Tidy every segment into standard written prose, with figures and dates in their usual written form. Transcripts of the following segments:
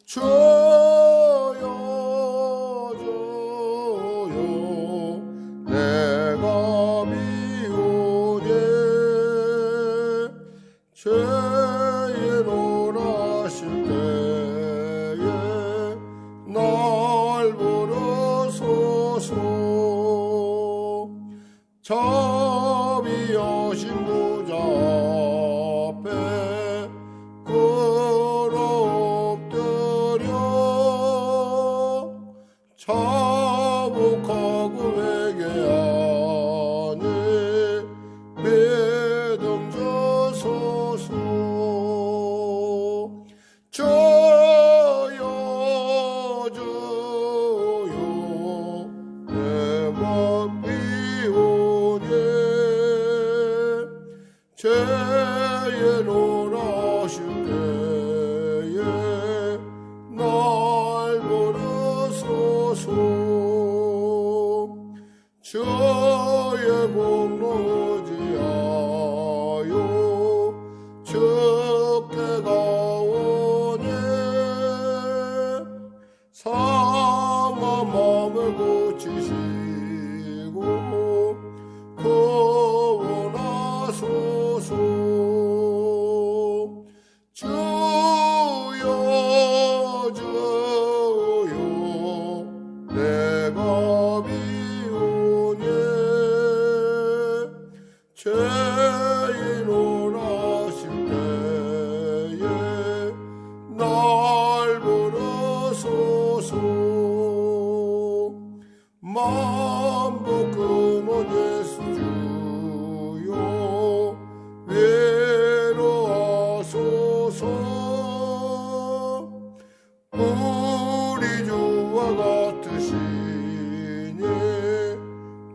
주여 주여 내가 미우되 죄에 놀라실 때에 날 부르소서. 자비하신 보좌 앞에 엎드려 자복하고 회개하니 믿음 주소서. 주여 주여 내 맘 비우니 죄에 놀라실 때에 날 부르소서. 주의 공로 의지하여 주께 가오니 상한 마음을 고치시고 구원하소서. 주여 주여 내가 미우니 죄에 놀라실 때에 날 부르소서. 만복 근원 예수 주여 위로하소서. 우리 주와 같으시니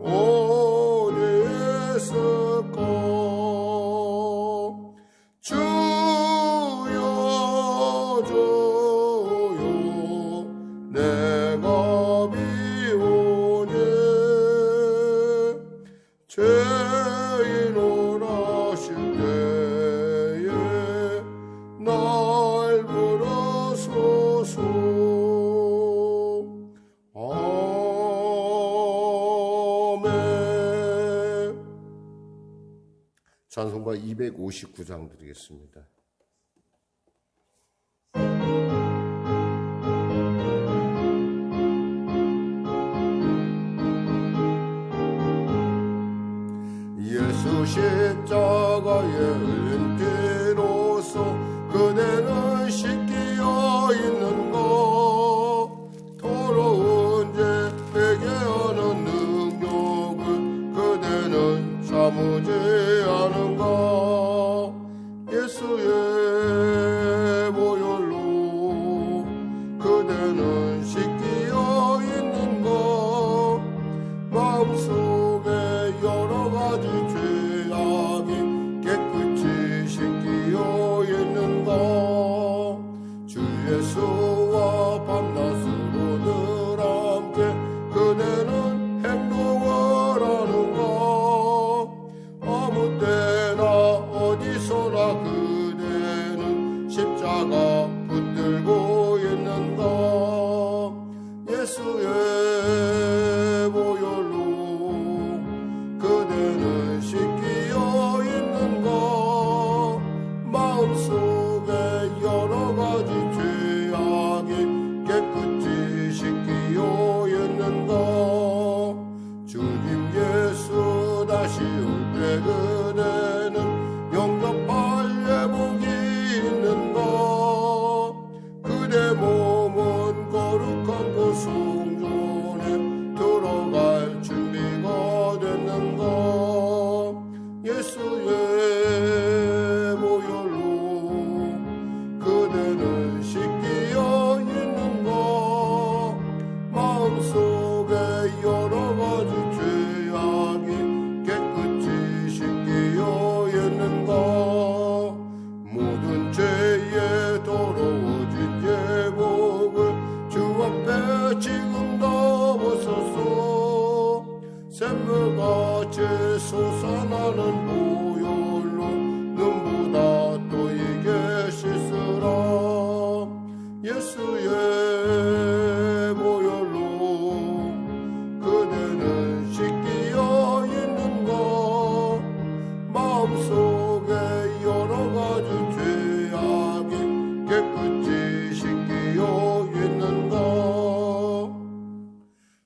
어디 있을까. 주여 주여 내가 미우니 죄에 놀라실 때에 날 부르소서. 아멘. 찬송가 259장 드리겠습니다. 예수 십자가에 흘린 피로써 그대는 씻기어 있는 것, 더러운 죄 회개하는 능력을 그대는 참으지 않은가. 예수의 보혈로 그대는 씻기어 있는 것, 마음속에 여러 가지 죄악이 깨끗이 씻기어 있는 것. 주 예수와 밤낮으로 늘 함께 그대는 행동을 하는 것, 아무 때나 어디서나 그대는 십자가 붙들고 있는 것. 예수의 보혈로 그대는 씻기어 있는 것, 마음속에 여러 가지 죄악이 깨끗이 씻기어 있는 것. 주님 예수 다시 올 때 그대는 영접할 예복이 있는 것, 그대 몸은 거룩한 곳 성전에 들어갈 준비가 됐는 것. 예수의 보혈로 그대는 씻기어 있는 것, 마음속에 여러 가지 죄악이 깨끗이 씻기어 있는 것. 모든 죄에 더러워진 예복을 주 앞에 지금 다 예수의 보혈로 그대는 씻기어 있는가 마음속에 여러 가지 죄악이 깨끗이 씻기어 있는가.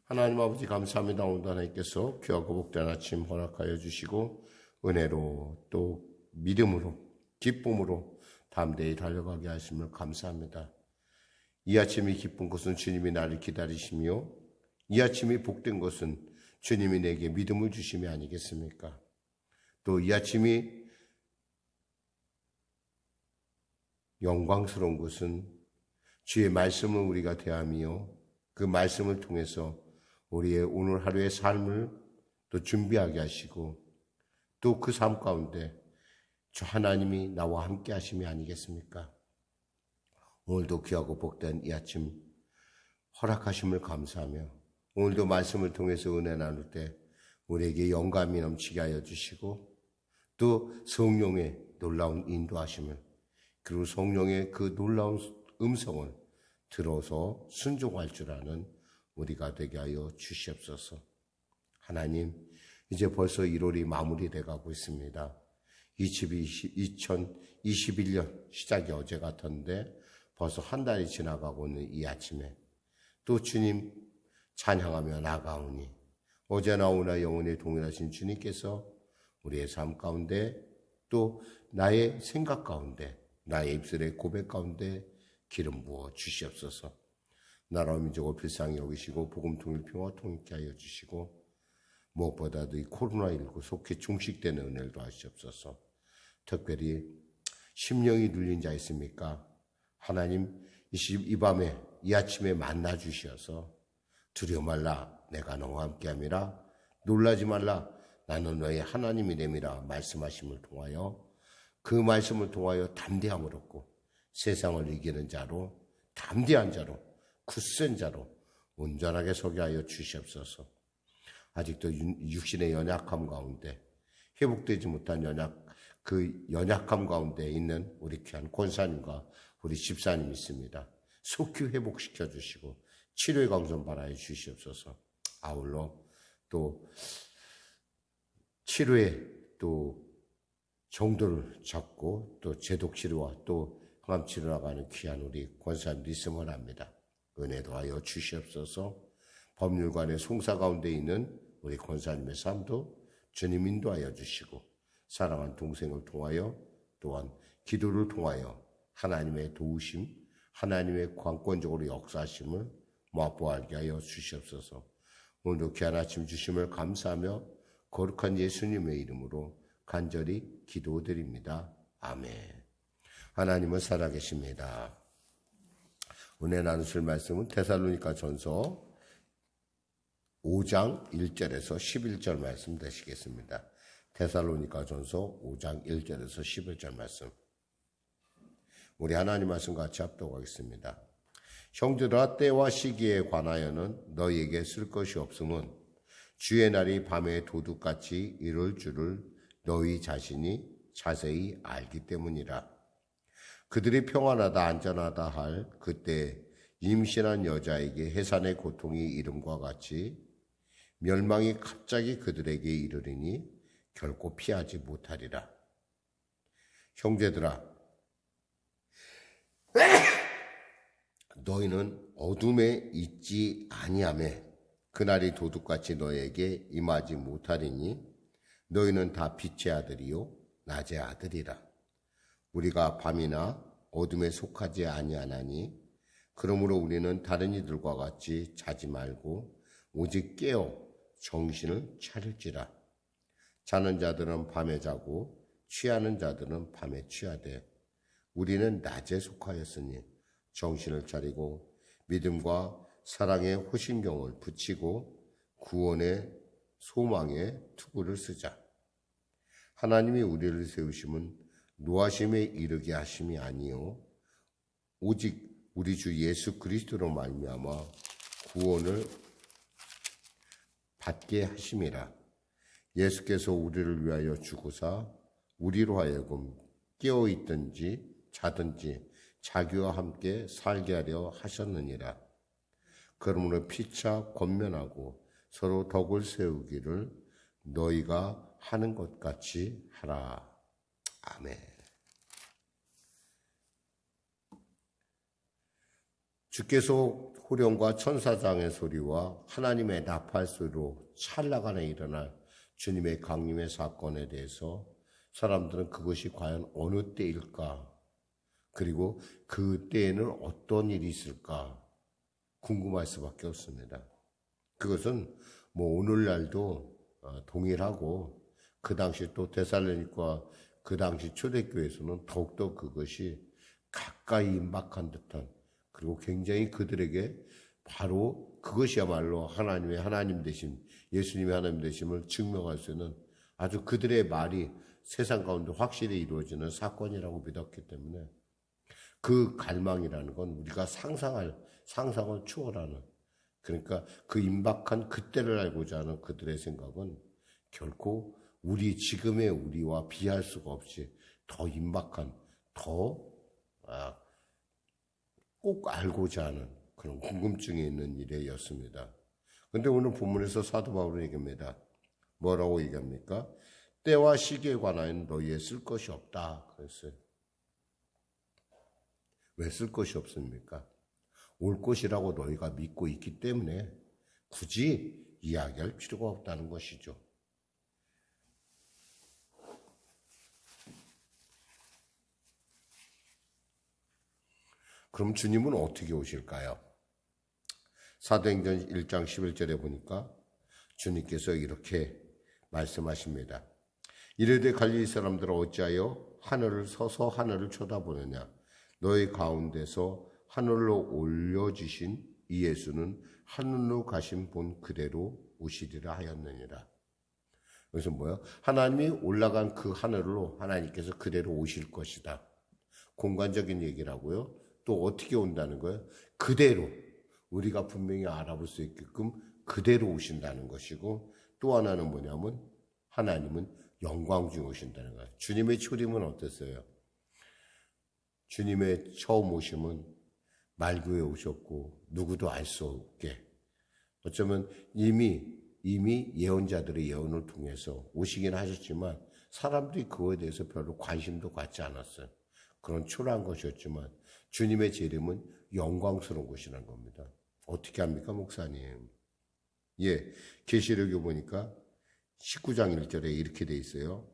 하나님 아버지 감사합니다. 오늘도 하나님께서 귀하고 복된 아침 허락하여 주시고 은혜로 또 믿음으로 기쁨으로 담대히 달려가게 하심을 감사합니다. 이 아침이 기쁜 것은 주님이 나를 기다리시며 이 아침이 복된 것은 주님이 내게 믿음을 주심이 아니겠습니까? 또 이 아침이 영광스러운 것은 주의 말씀을 우리가 대하며 그 말씀을 통해서 우리의 오늘 하루의 삶을 또 준비하게 하시고 또 그 삶 가운데 주 하나님이 나와 함께 하심이 아니겠습니까? 오늘도 귀하고 복된 이 아침 허락하심을 감사하며 오늘도 말씀을 통해서 은혜 나눌 때 우리에게 영감이 넘치게 하여 주시고 또 성령의 놀라운 인도하심을 그리고 성령의 그 놀라운 음성을 들어서 순종할 줄 아는 우리가 되게 하여 주시옵소서. 하나님, 이제 벌써 1월이 마무리돼 가고 있습니다. 2021년 시작이 어제 같은데 벌써 한 달이 지나가고 있는 이 아침에 또 주님 찬양하며 나아가오니 어제나 오나 영원히 동일하신 주님께서 우리의 삶 가운데 또 나의 생각 가운데 나의 입술의 고백 가운데 기름 부어 주시옵소서. 나라와 민족을 불쌍히 여기시고 복음 통일 평화 통일케 하여 주시고 무엇보다도 이 코로나19 속히 종식되는 은혜를 더하시옵소서. 특별히 심령이 눌린 자 있습니까? 하나님 이 밤에 이 아침에 만나 주셔서 두려워 말라 내가 너와 함께함이라 놀라지 말라 나는 너의 하나님이 됨이라 말씀하심을 통하여 그 말씀을 통하여 담대함을 얻고 세상을 이기는 자로 담대한 자로 굳센 자로 온전하게 서게 하여 주시옵소서. 아직도 육신의 연약함 가운데 회복되지 못한 그 연약함 가운데 있는 우리 귀한 권사님과 우리 집사님 있습니다. 속히 회복시켜 주시고 치료의 강선 바라해 주시옵소서. 아울러 또 치료의 또 정도를 잡고 또 제독치료와 또 항암치료 나가는 귀한 우리 권사님도 있으면 합니다. 은혜도 하여 주시옵소서. 법률관의 송사 가운데 있는 우리 권사님의 삶도 주님 인도하여 주시고 사랑한 동생을 통하여 또한 기도를 통하여 하나님의 도우심, 하나님의 관권적으로 역사하심을 맛보아하게 하여 주시옵소서. 오늘도 귀한 아침 주심을 감사하며 거룩한 예수님의 이름으로 간절히 기도드립니다. 아멘. 하나님은 살아계십니다. 은혜 나누실 말씀은 데살로니가 전서 5장 1절에서 11절 말씀 되시겠습니다. 데살로니가 전서 5장 1절에서 11절 말씀. 우리 하나님 말씀 같이 합독하겠습니다. 형제들아 때와 시기에 관하여는 너희에게 쓸 것이 없음은 주의 날이 밤에 도둑같이 이룰 줄을 너희 자신이 자세히 알기 때문이라. 그들이 평안하다 안전하다 할 그때 임신한 여자에게 해산의 고통이 이름과 같이 멸망이 갑자기 그들에게 이르리니 결코 피하지 못하리라. 형제들아 너희는 어둠에 있지 아니하매 그날이 도둑같이 너희에게 임하지 못하리니 너희는 다 빛의 아들이요 낮의 아들이라. 우리가 밤이나 어둠에 속하지 아니하나니 그러므로 우리는 다른 이들과 같이 자지 말고 오직 깨어 정신을 차릴지라. 자는 자들은 밤에 자고 취하는 자들은 밤에 취하되 우리는 낮에 속하였으니 정신을 차리고 믿음과 사랑의 호심경을 붙이고 구원의 소망의 투구를 쓰자. 하나님이 우리를 세우심은 노하심에 이르게 하심이 아니요 오직 우리 주 예수 그리스도로 말미암아 구원을 받게 하심이라. 예수께서 우리를 위하여 죽으사 우리로 하여금 깨어있든지 자든지 자기와 함께 살게 하려 하셨느니라. 그러므로 피차 권면하고 서로 덕을 세우기를 너희가 하는 것 같이 하라. 아멘. 주께서 호령과 천사장의 소리와 하나님의 나팔 소리로 찰나간에 일어날 주님의 강림의 사건에 대해서 사람들은 그것이 과연 어느 때일까? 그리고 그 때에는 어떤 일이 있을까? 궁금할 수밖에 없습니다. 그것은 뭐 오늘날도 동일하고 그 당시 또 데살로니가 그 당시 초대교회에서는 더욱더 그것이 가까이 임박한 듯한 그리고 굉장히 그들에게 바로 그것이야말로 하나님의 하나님 되심, 예수님의 하나님 되심을 증명할 수 있는 아주 그들의 말이 세상 가운데 확실히 이루어지는 사건이라고 믿었기 때문에 그 갈망이라는 건 우리가 상상을 초월하는 그러니까 그 임박한 그때를 알고자 하는 그들의 생각은 결코 우리 지금의 우리와 비할 수가 없이 더 임박한 더 꼭 알고자 하는 그런 궁금증이 있는 일이었습니다. 그런데 오늘 본문에서 사도 바울은 얘기합니다. 뭐라고 얘기합니까? 때와 시기에 관하여는 너희에 쓸 것이 없다 그랬어요. 왜 쓸 것이 없습니까? 올 것이라고 너희가 믿고 있기 때문에 굳이 이야기할 필요가 없다는 것이죠. 그럼 주님은 어떻게 오실까요? 사도행전 1장 11절에 보니까 주님께서 이렇게 말씀하십니다. 이르되 갈릴리 사람들아 어찌하여 하늘을 서서 하늘을 쳐다보느냐? 너희 가운데서 하늘로 올려주신 이 예수는 하늘로 가신 본 그대로 오시리라 하였느니라. 그래서 뭐야? 하나님이 올라간 그 하늘로 하나님께서 그대로 오실 것이다. 공간적인 얘기라고요. 또 어떻게 온다는 거예요? 그대로 우리가 분명히 알아볼 수 있게끔 그대로 오신다는 것이고 또 하나는 뭐냐면 하나님은 영광 중에 오신다는 거예요. 주님의 초림은 어땠어요? 주님의 처음 오심은 말구에 오셨고 누구도 알 수 없게 어쩌면 이미 예언자들의 예언을 통해서 오시긴 하셨지만 사람들이 그거에 대해서 별로 관심도 갖지 않았어요. 그런 초라한 것이었지만 주님의 재림은 영광스러운 것이라는 겁니다. 어떻게 합니까, 목사님? 계시록에 보니까 19장 1절에 이렇게 돼 있어요.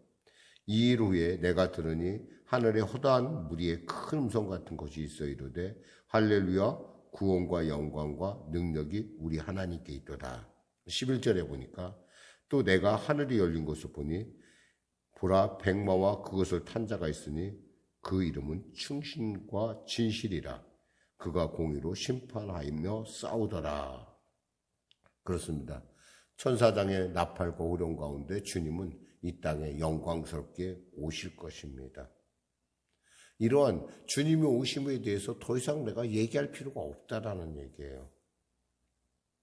이 일 후에 내가 들으니 하늘에 허다한 무리의 큰 음성 같은 것이 있어 이르되 할렐루야 구원과 영광과 능력이 우리 하나님께 있도다. 11절에 보니까 또 내가 하늘이 열린 것을 보니 보라 백마와 그것을 탄 자가 있으니 그 이름은 충신과 진실이라. 그가 공의로 심판하며 싸우더라. 그렇습니다. 천사장의 나팔과 호령 가운데 주님은 이 땅에 영광스럽게 오실 것입니다. 이러한 주님의 오심에 대해서 더 이상 내가 얘기할 필요가 없다라는 얘기예요.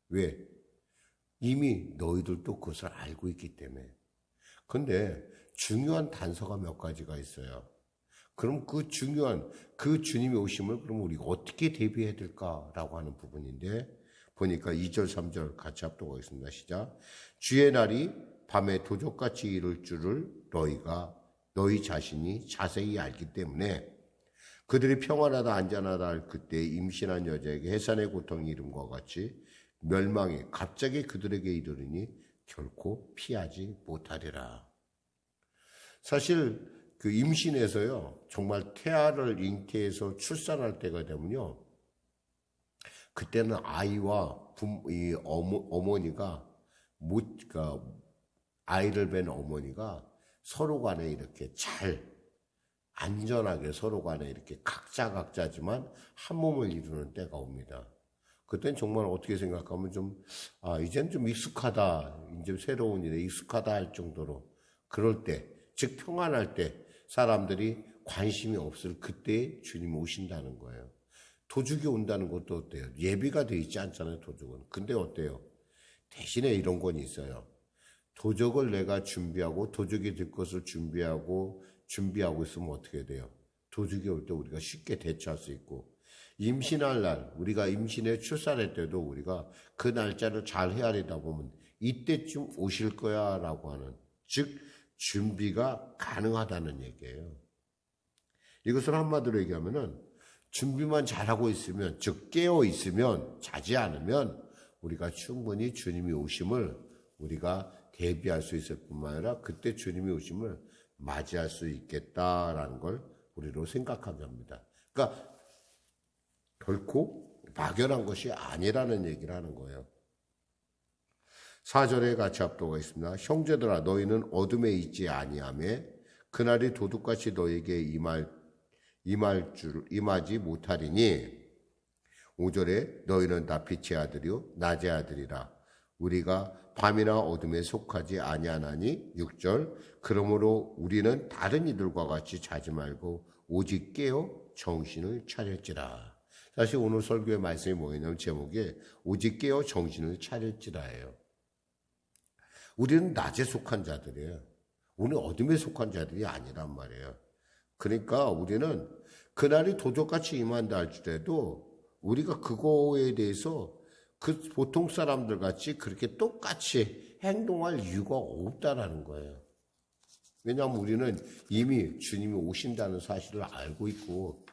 왜? 이미 너희들도 그것을 알고 있기 때문에. 그런데 중요한 단서가 몇 가지가 있어요. 그럼 그 중요한 그 주님의 오심을 그럼 우리가 어떻게 대비해야 될까라고 하는 부분인데 보니까 2절 3절 같이 합독하겠습니다. 시작. 주의 날이 밤에 도적같이 이를 줄을 너희 자신이 자세히 알기 때문에 그들이 평안하다 안전하다 할 그때 임신한 여자에게 해산의 고통이 이름과 같이 멸망이 갑자기 그들에게 이르리니 결코 피하지 못하리라. 사실 그 임신해서요, 정말 태아를 잉태해서 출산할 때가 되면요, 그때는 아이와 어머니가, 그러니까 아이를 뵌 어머니가 서로 간에 이렇게 잘, 안전하게 서로 간에 이렇게 각자지만 한 몸을 이루는 때가 옵니다. 그땐 정말 어떻게 생각하면 이젠 좀 익숙하다, 이제 새로운 일에 익숙하다 할 정도로 그럴 때, 즉 평안할 때 사람들이 관심이 없을 그때에 주님이 오신다는 거예요. 도둑이 온다는 것도 어때요? 예비가 돼 있지 않잖아요, 도둑은. 근데 어때요? 대신에 이런 건 있어요. 도적을 내가 준비하고 도적이 될 것을 준비하고 있으면 어떻게 돼요? 도둑이 올 때 우리가 쉽게 대처할 수 있고, 임신할 날, 우리가 임신에 출산할 때도 우리가 그 날짜를 잘 헤아리다 보면 이때쯤 오실 거야 라고 하는, 즉 준비가 가능하다는 얘기예요. 이것을 한마디로 얘기하면은 준비만 잘하고 있으면, 즉 깨어 있으면, 자지 않으면 우리가 충분히 주님이 오심을 우리가 대비할 수 있을 뿐만 아니라 그때 주님이 오심을 맞이할 수 있겠다라는 걸 우리로 생각하게 합니다. 그러니까 결코 막연한 것이 아니라는 얘기를 하는 거예요. 4절에 같이 합독하고 있습니다. 형제들아 너희는 어둠에 있지 아니하며 그날이 도둑같이 너에게 임하지 못하리니 5절에 너희는 다 빛의 아들이요 낮의 아들이라 우리가 밤이나 어둠에 속하지 아니하나니 6절 그러므로 우리는 다른 이들과 같이 자지 말고 오직 깨어 정신을 차릴지라. 사실 오늘 설교의 말씀이 뭐냐면 제목이 오직 깨어 정신을 차릴지라예요. 우리는 낮에 속한 자들이에요. 우리는 어둠에 속한 자들이 아니란 말이에요. 그러니까 우리는 그날이 도둑같이 임한다 할지라도 우리가 그거에 대해서 그 보통 사람들 같이 그렇게 똑같이 행동할 이유가 없다라는 거예요. 왜냐하면 우리는 이미 주님이 오신다는 사실을 알고 있고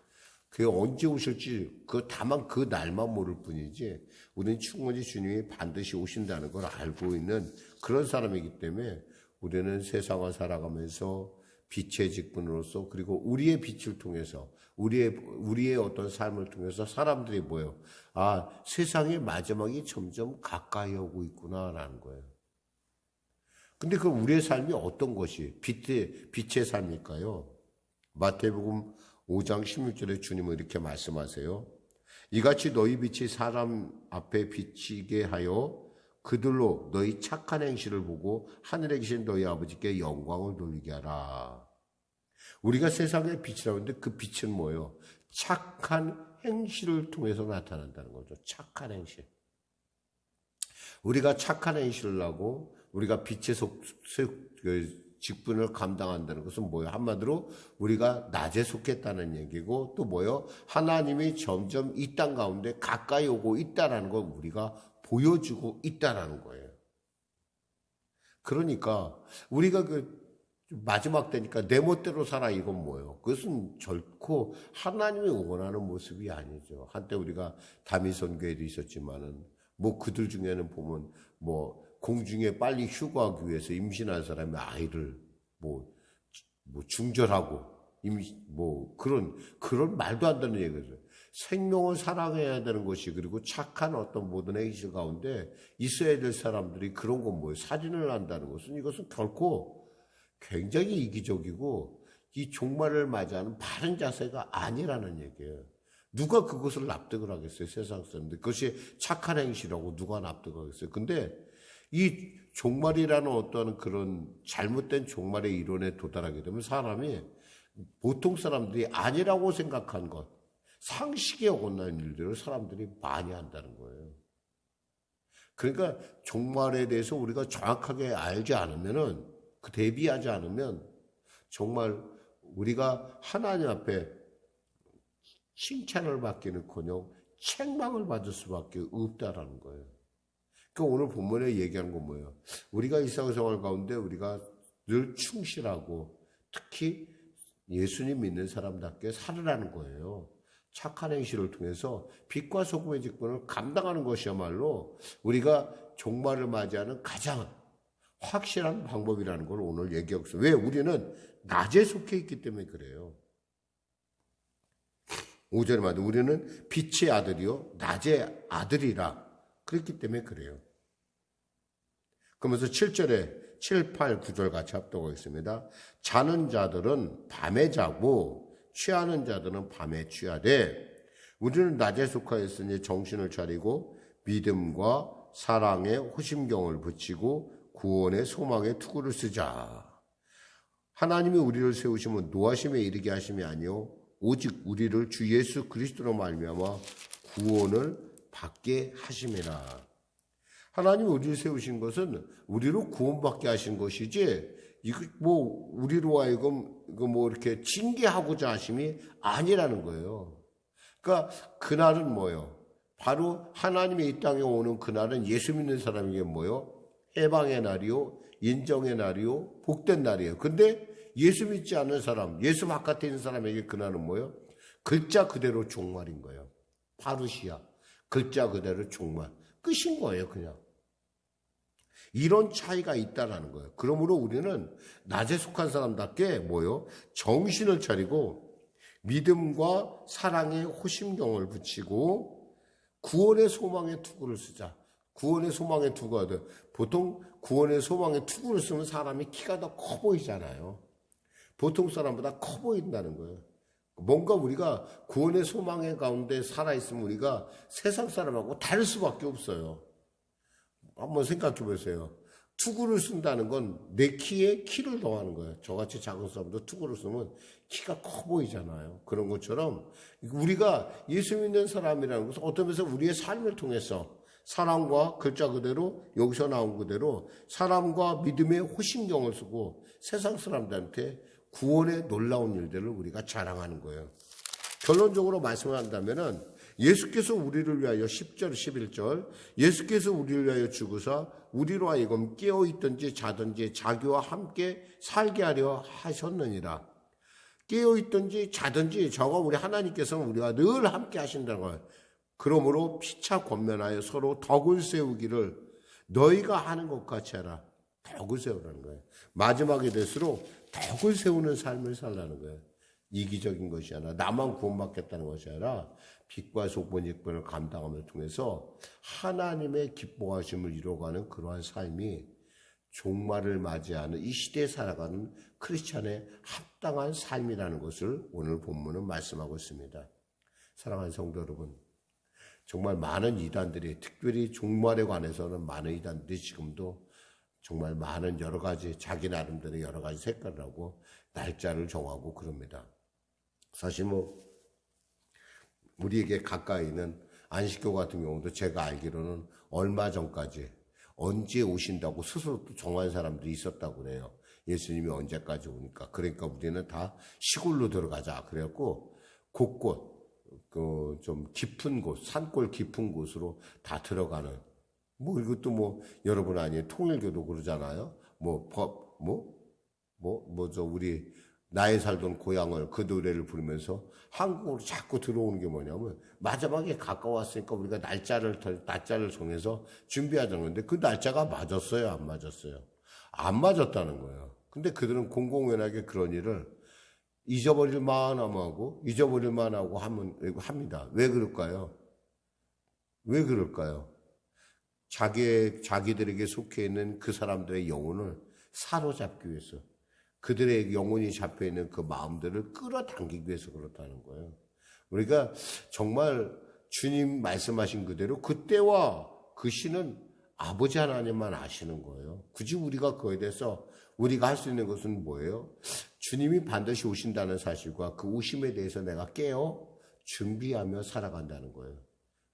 그게 언제 오실지 다만 그 날만 모를 뿐이지 우리는 충분히 주님이 반드시 오신다는 걸 알고 있는 그런 사람이기 때문에 우리는 세상을 살아가면서 빛의 직분으로서 그리고 우리의 빛을 통해서 우리의 어떤 삶을 통해서 사람들이 뭐예요? 아, 세상의 마지막이 점점 가까이 오고 있구나라는 거예요. 근데 그 우리의 삶이 어떤 것이 빛의 삶일까요? 마태복음 5장 16절에 주님은 이렇게 말씀하세요. 이같이 너희 빛이 사람 앞에 비치게 하여 그들로 너희 착한 행실을 보고 하늘에 계신 너희 아버지께 영광을 돌리게 하라. 우리가 세상의 빛이라고 하는데 그 빛은 뭐예요? 착한 행실을 통해서 나타난다는 거죠. 착한 행실. 우리가 착한 행실을 하고 우리가 빛의 직분을 감당한다는 것은 뭐예요? 한마디로 우리가 낮에 속했다는 얘기고 또 뭐예요? 하나님이 점점 이 땅 가운데 가까이 오고 있다는 걸 우리가 보여주고 있다는 거예요. 그러니까 우리가 마지막 때니까 내 멋대로 살아 이건 뭐예요? 그것은 결코 하나님이 원하는 모습이 아니죠. 한때 우리가 다미선교회도 있었지만은 뭐 그들 중에는 보면 뭐 공중에 빨리 휴가하기 위해서 임신한 사람이 아이를 뭐 중절하고 그런 말도 안 되는 얘기죠. 생명을 사랑해야 되는 것이 그리고 착한 어떤 모든 행실 가운데 있어야 될 사람들이 그런 건 뭐예요? 살인을 한다는 것은 이것은 결코 굉장히 이기적이고 이 종말을 맞이하는 바른 자세가 아니라는 얘기예요. 누가 그것을 납득을 하겠어요? 세상 사람들. 그것이 착한 행실이라고 누가 납득하겠어요? 근데 이 종말이라는 어떤 그런 잘못된 종말의 이론에 도달하게 되면 사람이 보통 사람들이 아니라고 생각한 것, 상식에 어긋나는 일들을 사람들이 많이 한다는 거예요. 그러니까 종말에 대해서 우리가 정확하게 알지 않으면은 대비하지 않으면 정말 우리가 하나님 앞에 칭찬을 받기는커녕 책망을 받을 수밖에 없다라는 거예요. 그러니까 오늘 본문에 얘기하는 건 뭐예요? 우리가 일상생활 가운데 우리가 늘 충실하고 특히 예수님 믿는 사람답게 살으라는 거예요. 착한 행실을 통해서 빛과 소금의 직분을 감당하는 것이야말로 우리가 종말을 맞이하는 가장 확실한 방법이라는 걸 오늘 얘기하고 있어요. 왜? 우리는 낮에 속해 있기 때문에 그래요. 5절에 말하면 우리는 빛의 아들이요 낮의 아들이라 그랬기 때문에 그래요. 그러면서 7절에 7, 8, 9절 같이 합독하겠습니다. 자는 자들은 밤에 자고 취하는 자들은 밤에 취하되 우리는 낮에 속하였으니 정신을 차리고 믿음과 사랑에 호심경을 붙이고 구원의 소망의 투구를 쓰자. 하나님이 우리를 세우시면 노하심에 이르게 하심이 아니요 오직 우리를 주 예수 그리스도로 말미암아 구원을 받게 하심이라. 하나님이 우리를 세우신 것은 우리로 구원받게 하신 것이지, 이거 뭐 우리로 하여금 이거 뭐 이렇게 징계하고자 하심이 아니라는 거예요. 그러니까 그날은 뭐예요? 바로 하나님의 이 땅에 오는 그날은 예수 믿는 사람에게 뭐예요? 해방의 날이요, 인정의 날이요, 복된 날이에요. 근데 예수 믿지 않는 사람, 예수 바깥에 있는 사람에게 그날은 뭐예요? 글자 그대로 종말인 거예요. 파루시아, 글자 그대로 종말. 끝인 거예요, 그냥. 이런 차이가 있다라는 거예요. 그러므로 우리는 낮에 속한 사람답게 뭐요? 정신을 차리고 믿음과 사랑의 호심경을 붙이고 구원의 소망의 투구를 쓰자. 구원의 소망의 투구가 돼. 보통 구원의 소망의 투구를 쓰면 사람이 키가 더 커 보이잖아요. 보통 사람보다 커 보인다는 거예요. 뭔가 우리가 구원의 소망의 가운데 살아있으면 우리가 세상 사람하고 다를 수밖에 없어요. 한번 생각해 보세요. 투구를 쓴다는 건 내 키에 키를 더하는 거예요. 저같이 작은 사람도 투구를 쓰면 키가 커 보이잖아요. 그런 것처럼 우리가 예수 믿는 사람이라는 것은 어떤 면에서 우리의 삶을 통해서 사랑과 글자 그대로 여기서 나온 그대로 사람과 믿음의 호심경을 쓰고 세상 사람들한테 구원의 놀라운 일들을 우리가 자랑하는 거예요. 결론적으로 말씀을 한다면은 예수께서 우리를 위하여 10절 11절 예수께서 우리를 위하여 죽으사 우리로 하여금 깨어있든지 자든지 자기와 함께 살게 하려 하셨느니라. 깨어있든지 자든지 저가 우리 하나님께서는 우리와 늘 함께 하신다는 거예요. 그러므로 피차 권면하여 서로 덕을 세우기를 너희가 하는 것 같이 하라. 덕을 세우라는 거예요. 마지막에 될수록 덕을 세우는 삶을 살라는 거예요. 이기적인 것이 아니라 나만 구원받겠다는 것이 아니라 빛과 소본직분을 감당함을 통해서 하나님의 기뻐하심을 이루어가는 그러한 삶이 종말을 맞이하는 이 시대에 살아가는 크리스찬의 합당한 삶이라는 것을 오늘 본문은 말씀하고 있습니다. 사랑하는 성도 여러분, 정말 많은 이단들이 특별히 종말에 관해서는 많은 이단들이 지금도 정말 많은 여러 가지 자기 나름대로 여러 가지 색깔을 하고 날짜를 정하고 그럽니다. 사실 뭐 우리에게 가까이 있는 안식교 같은 경우도 제가 알기로는 얼마 전까지 언제 오신다고 스스로 또 정한 사람들이 있었다고 그래요. 예수님이 언제까지 오니까. 그러니까 우리는 다 시골로 들어가자. 그래갖고 곳곳 좀 깊은 곳, 산골 깊은 곳으로 다 들어가는. 뭐 이것도 뭐 여러분 아니에요. 통일교도 그러잖아요. 우리 나의 살던 고향을 그 노래를 부르면서 한국으로 자꾸 들어오는 게 뭐냐면 마지막에 가까웠으니까 우리가 날짜를 정해서 준비하자는 건데 그 날짜가 맞았어요? 안 맞았어요? 안 맞았다는 거예요. 근데 그들은 공공연하게 그런 일을 잊어버릴만 하고 합니다. 왜 그럴까요? 왜 그럴까요? 자기들에게 속해 있는 그 사람들의 영혼을 사로잡기 위해서 그들의 영혼이 잡혀있는 그 마음들을 끌어당기기 위해서 그렇다는 거예요. 우리가 정말 주님 말씀하신 그대로 그때와 그 시는 아버지 하나님만 아시는 거예요. 굳이 우리가 그거에 대해서 우리가 할 수 있는 것은 뭐예요? 주님이 반드시 오신다는 사실과 그 오심에 대해서 내가 깨어 준비하며 살아간다는 거예요.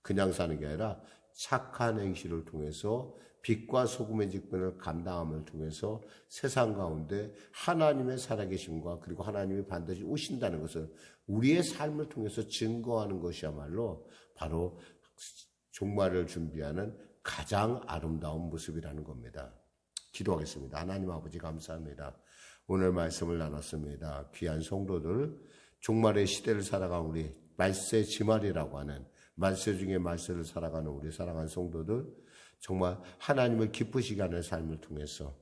그냥 사는 게 아니라 착한 행실을 통해서 빛과 소금의 직분을 감당함을 통해서 세상 가운데 하나님의 살아계심과 그리고 하나님이 반드시 오신다는 것을 우리의 삶을 통해서 증거하는 것이야말로 바로 종말을 준비하는 가장 아름다운 모습이라는 겁니다. 기도하겠습니다. 하나님 아버지 감사합니다. 오늘 말씀을 나눴습니다. 귀한 성도들, 종말의 시대를 살아가는 우리 말세 지말이라고 하는 말세 중에 말세를 살아가는 우리 사랑하는 성도들, 정말 하나님을 기쁘시게 하는 삶을 통해서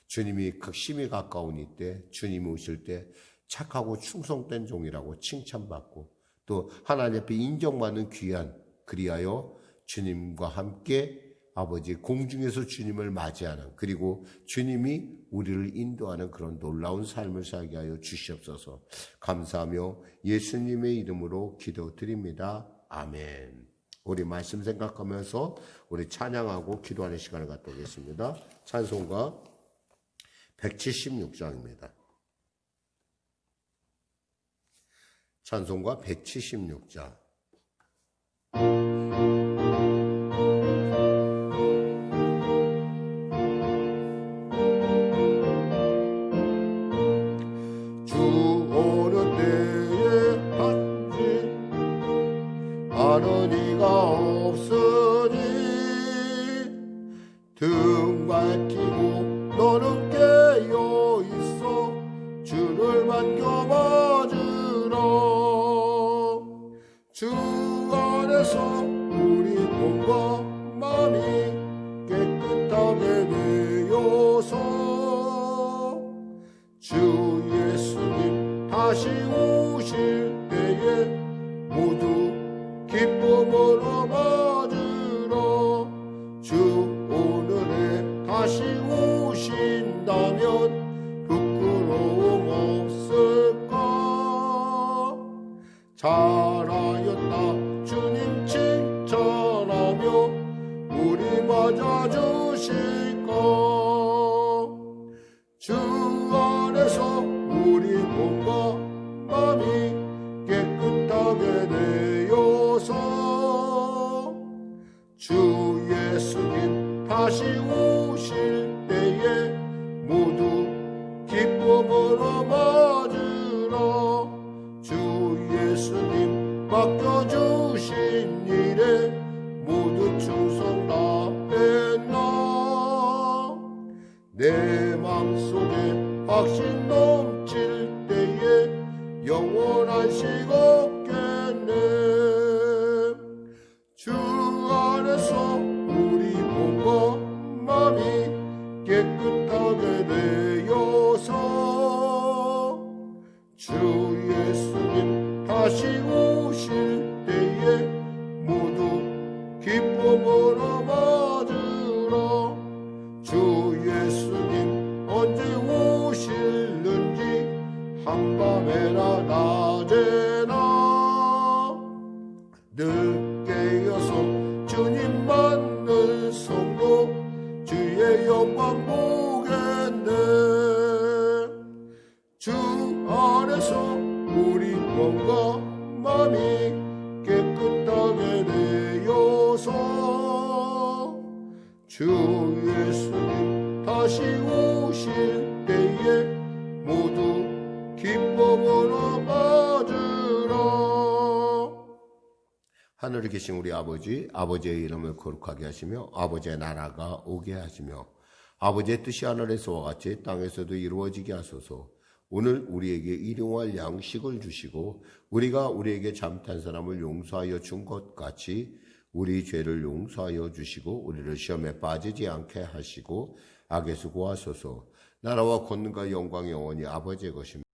주님이 심히 가까운 이때 주님이 오실 때 착하고 충성된 종이라고 칭찬받고 또 하나님 앞에 인정받는 귀한 그리하여 주님과 함께 아버지 공중에서 주님을 맞이하는 그리고 주님이 우리를 인도하는 그런 놀라운 삶을 살게 하여 주시옵소서. 감사하며 예수님의 이름으로 기도드립니다. 아멘. 우리 말씀 생각하면서 우리 찬양하고 기도하는 시간을 갖도록 하겠습니다. 찬송가 176장입니다. 찬송가 176장. 찾아주실까. 주 안에서 우리 몸과 마음이 깨끗하게 되어서 주 예수님 다시 오실 때에 모두 기쁨으로 맞으라. 주 예수님 맡겨주신 일에 모두 충성 다했나. 내 맘속에 확신 넘칠 때에 영원한 식 없겠네. 주 안에서 우리 몸과 마음이 깨끗하게 되어서 주 예수님 다시 오실 때에 모두 기쁨으로 맞으라. 주 예수님 언제 오실는지 한밤에나 낮에나 늘 깨어서 주님 만날 성도 주의 영광 보겠네. 주 안에서 우리 몸과 마음이 깨끗하게 되어서 주 예수님 다시 오실 때에 모두 기쁨으로 맞으라. 하늘에 계신 우리 아버지, 아버지의 이름을 거룩하게 하시며 아버지의 나라가 오게 하시며 아버지의 뜻이 하늘에서와 같이 땅에서도 이루어지게 하소서. 오늘 우리에게 일용할 양식을 주시고 우리가 우리에게 잘못한 사람을 용서하여 준 것 같이 우리 죄를 용서하여 주시고 우리를 시험에 빠지지 않게 하시고 악에서 구하소서. 나라와 권능과 영광이 영원히 아버지의 것입니다.